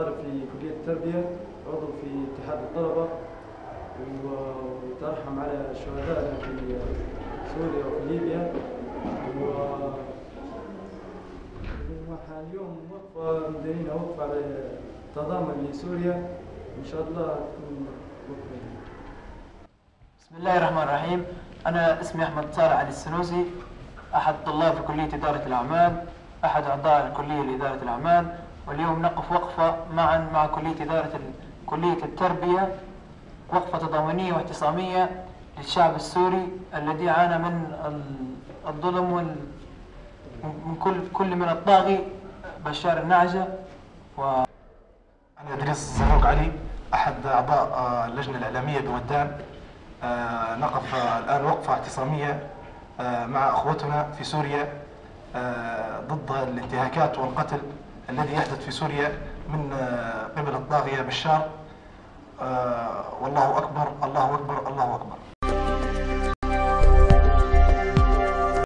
طالب في كلية التربية، عضو في اتحاد الطلبة، وترحم على شهدائنا في سوريا وفي ليبيا. اليوم وقفة مدينة، وقفة على تضامن لسوريا، إن شاء الله تكون وقفة. بسم الله الرحمن الرحيم. أنا اسمي أحمد صالح علي السنوسي، أحد طلاب في كلية إدارة الأعمال، أحد أعضاء الكلية لإدارة الأعمال. واليوم نقف وقفة معا مع كلية التربية، وقفة تضامنية واعتصامية للشعب السوري الذي عانى من الظلم من كل من الطاغي بشار النعجة. أنا إدريس الزروق علي، أحد أعضاء اللجنة الإعلامية بودان. نقف الآن وقفة اعتصامية مع أخوتنا في سوريا ضد الانتهاكات والقتل الذي يحدث في سوريا من قبل الطاغية بشار. والله أكبر، الله أكبر، الله أكبر.